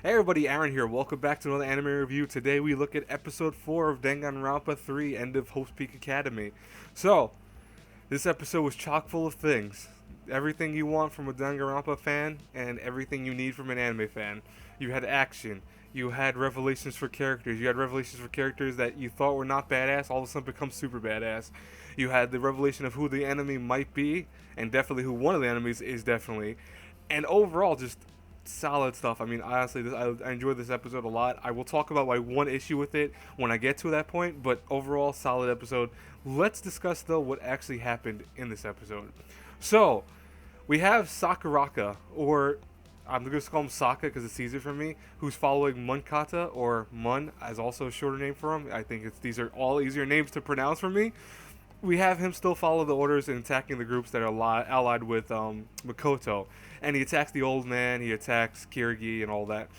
Hey everybody, Aaron here. Welcome back to another anime review. Today we look at episode 4 of Danganronpa 3, End of Hope's Peak Academy. So, this episode was chock full of things. Everything you want from a Danganronpa fan and everything you need from an anime fan. You had action. You had revelations for characters. You had revelations for characters that you thought were not badass, all of a sudden become super badass. You had the revelation of who the enemy might be, and definitely who one of the enemies is definitely. And overall, just solid stuff. I mean, honestly, I enjoyed this episode a lot. I will talk about my one issue with it when I get to that point, but overall, solid episode. Let's discuss, though, what actually happened in this episode. So, we have Sakakura, or I'm going to call him Saka because it's easier for me, who's following Munkata, or Mun, as also a shorter name for him. I think these are all easier names to pronounce for me. We have him still follow the orders and attacking the groups that are allied with Makoto. And he attacks the old man, he attacks Kirigi and all that.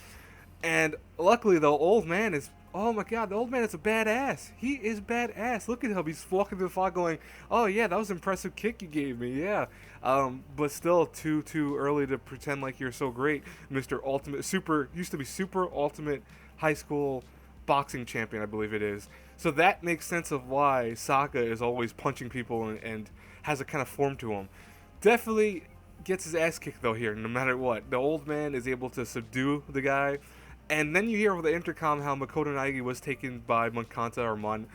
And luckily, the old man is, oh my god, the old man is a badass. He is badass. Look at him. He's walking through the fog going, oh yeah, that was an impressive kick you gave me, yeah. But still, too early to pretend like you're so great, Mr. Ultimate, used to be Super Ultimate High School Boxing Champion, I believe it is. So that makes sense of why Saka is always punching people and has a kind of form to him. Definitely gets his ass kicked though here, no matter what. The old man is able to subdue the guy, and then you hear over the intercom how Makoto Naegi was taken by Munkanta or Mun,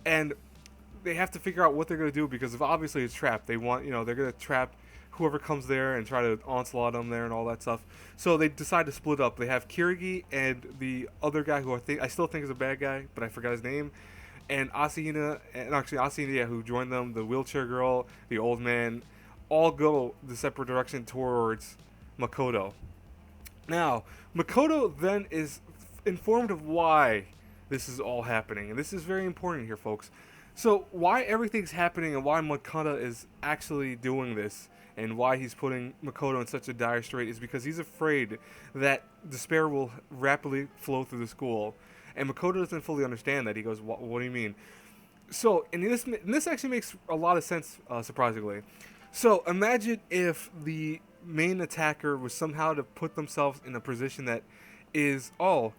and they have to figure out what they're gonna do because if obviously it's trapped, they want they're gonna trap whoever comes there and try to onslaught them there and all that stuff. So they decide to split up. They have Kirigi and the other guy who I still think is a bad guy, but I forgot his name. And Asahina, and actually Asahina, who joined them, the wheelchair girl, the old man, all go the separate direction towards Makoto. Now, Makoto then is informed of why this is all happening, and this is very important here, folks. So, why everything's happening and why Makoto is actually doing this and why he's putting Makoto in such a dire strait is because he's afraid that despair will rapidly flow through the school. And Makoto doesn't fully understand that. He goes, what do you mean? So, and this actually makes a lot of sense, surprisingly. So, imagine if the main attacker was somehow to put themselves in a position that is, oh,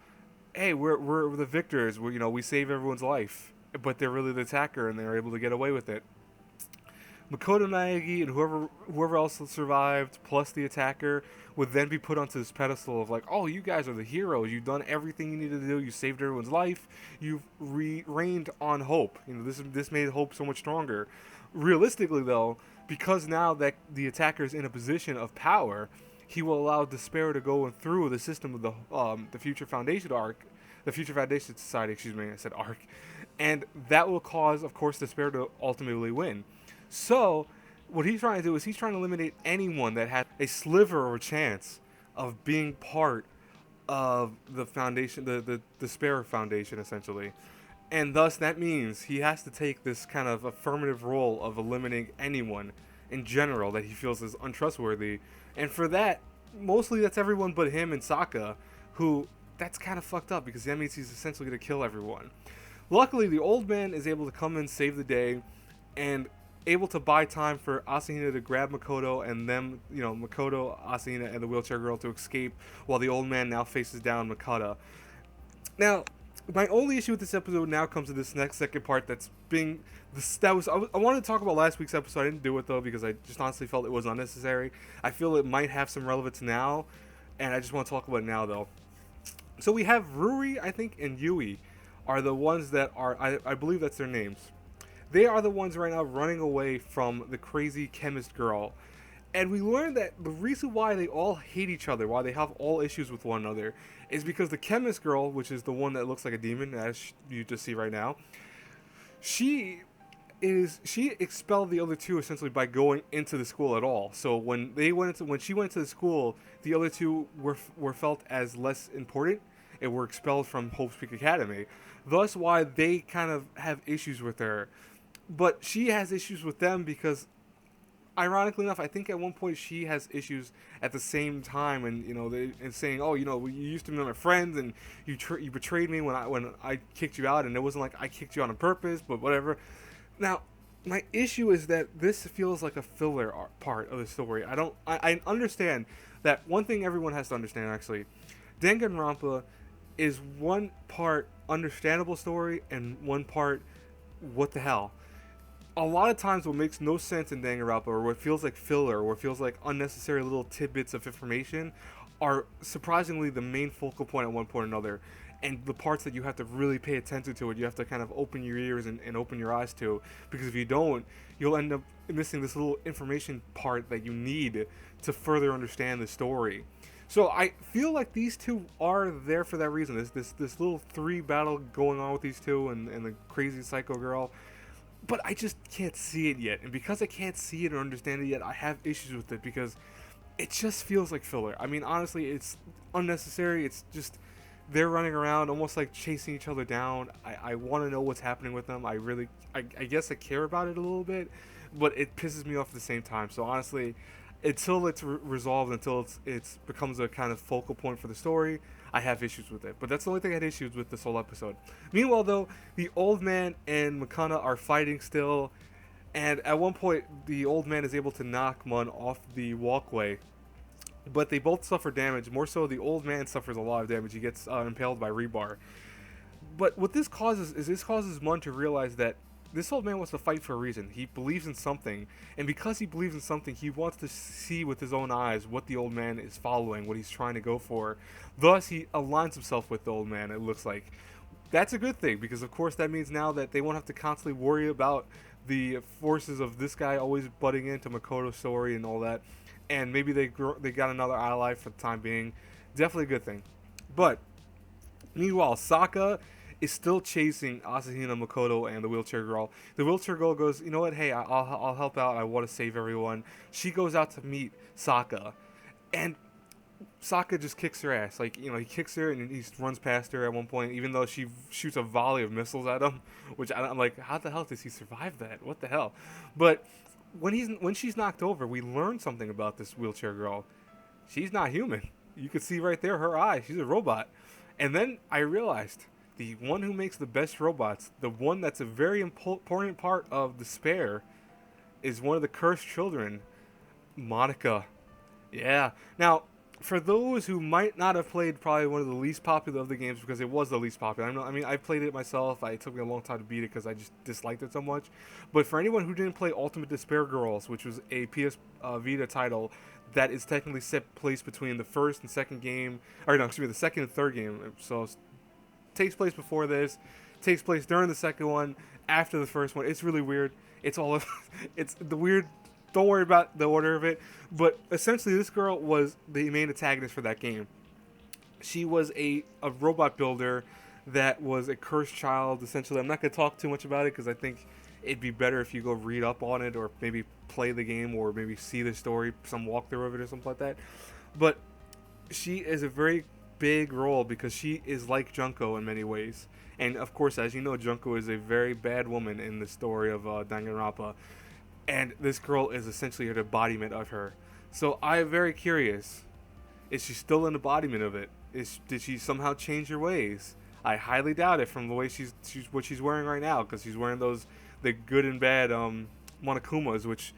hey, we're the victors. We save everyone's life. But they're really the attacker, and they're able to get away with it. Makoto Naegi and whoever else survived, plus the attacker, would then be put onto this pedestal of like, oh, you guys are the heroes. You've done everything you needed to do. You saved everyone's life. You've reigned on hope. This made hope so much stronger. Realistically, though, because now that the attacker is in a position of power, he will allow despair to go through the system of the Future Foundation the Future Foundation Society. Excuse me, I said arc, and that will cause, of course, despair to ultimately win. So, what he's trying to do is he's trying to eliminate anyone that has a sliver or chance of being part of the foundation, the Despair Foundation, essentially. And thus, that means he has to take this kind of affirmative role of eliminating anyone in general that he feels is untrustworthy. And for that, mostly that's everyone but him and Saka, who, that's kind of fucked up because that means he's essentially going to kill everyone. Luckily, the old man is able to come in, save the day, and able to buy time for Asahina to grab Makoto and them, Makoto, Asahina, and the wheelchair girl to escape while the old man now faces down Makoto. Now, my only issue with this episode now comes to this second part I wanted to talk about last week's episode. I didn't do it though because I just honestly felt it was unnecessary. I feel it might have some relevance now, and I just want to talk about it now though. So we have Ruri, I think, and Yui are the ones that are, I believe that's their names. They are the ones right now running away from the crazy chemist girl. And we learned that the reason why they all hate each other, why they have all issues with one another, is because the chemist girl, which is the one that looks like a demon, as you just see right now, she expelled the other two essentially by going into the school at all. So when she went into the school, the other two were felt as less important and were expelled from Hope's Peak Academy. Thus why they kind of have issues with her. But she has issues with them because, ironically enough, I think at one point she has issues at the same time, and saying, oh, you used to be my friends, and you betrayed me when I kicked you out, and it wasn't like I kicked you out on purpose, but whatever. Now, my issue is that this feels like a filler part of the story. I understand that one thing everyone has to understand, actually. Danganronpa is one part understandable story and one part what the hell. A lot of times what makes no sense in Danganronpa, or what feels like filler, or what feels like unnecessary little tidbits of information, are surprisingly the main focal point at one point or another. And the parts that you have to really pay attention to, it you have to kind of open your ears and open your eyes to, because if you don't, you'll end up missing this little information part that you need to further understand the story. So I feel like these two are there for that reason. This little three battle going on with these two and the crazy psycho girl, but I just can't see it yet. And because I can't see it or understand it yet, I have issues with it because it just feels like filler. I mean, honestly, it's unnecessary. It's just they're running around almost like chasing each other down. I want to know what's happening with them. I guess I care about it a little bit, but it pisses me off at the same time. So honestly, until it's resolved, until it's becomes a kind of focal point for the story, I have issues with it. But that's the only thing I had issues with this whole episode. Meanwhile, though, the old man and Makana are fighting still, and at one point, the old man is able to knock Mun off the walkway, but they both suffer damage. More so, the old man suffers a lot of damage. He gets impaled by rebar. But what this causes is Mun to realize that this old man wants to fight for a reason. He believes in something, and because he believes in something, he wants to see with his own eyes what the old man is following, what he's trying to go for. Thus, he aligns himself with the old man, it looks like. That's a good thing, because of course that means now that they won't have to constantly worry about the forces of this guy always butting into Makoto's story and all that. And maybe they got another ally for the time being. Definitely a good thing. But meanwhile, Sokka is still chasing Asahina, Makoto, and the wheelchair girl. The wheelchair girl goes, you know what? Hey, I'll help out. I want to save everyone. She goes out to meet Sokka, and Sokka just kicks her ass. Like, you know, he kicks her and he runs past her at one point, even though she shoots a volley of missiles at him. Which I'm like, how the hell does he survive that? What the hell? But when she's knocked over, we learn something about this wheelchair girl. She's not human. You can see right there her eye. She's a robot. And then I realized the one who makes the best robots, the one that's a very important part of the spare, is one of the cursed children, Monica. Yeah. Now, for those who might not have played probably one of the least popular of the games, because it was the least popular. I mean, I played it myself. It took me a long time to beat it because I just disliked it so much. But for anyone who didn't play Ultimate Despair Girls, which was a PS Vita title that is technically set place between the first and second game, or no, excuse me, the second and third game. So it takes place before this, takes place during the second one, after the first one. It's really weird. It's all it's the weird. Don't worry about the order of it. But essentially, this girl was the main antagonist for that game. She was a robot builder that was a cursed child, essentially. I'm not going to talk too much about it because I think it'd be better if you go read up on it or maybe play the game or maybe see the story, some walkthrough of it or something like that. But she is a very big role because she is like Junko in many ways. And of course, as you know, Junko is a very bad woman in the story of Danganronpa. And this girl is essentially an embodiment of her. So I'm very curious. Is she still an embodiment of it? Did she somehow change her ways? I highly doubt it from the way she's what she's wearing right now, because she's wearing the good and bad Monokumas, which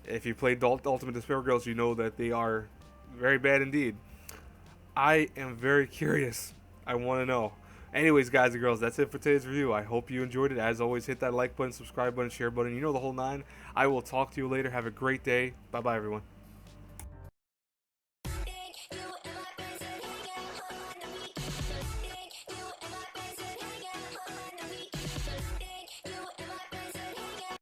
if you played Ultimate Despair Girls, you know that they are very bad indeed. I am very curious. I want to know. Anyways, guys and girls, that's it for today's review. I hope you enjoyed it. As always, hit that like button, subscribe button, share button. You know the whole nine. I will talk to you later. Have a great day. Bye-bye, everyone.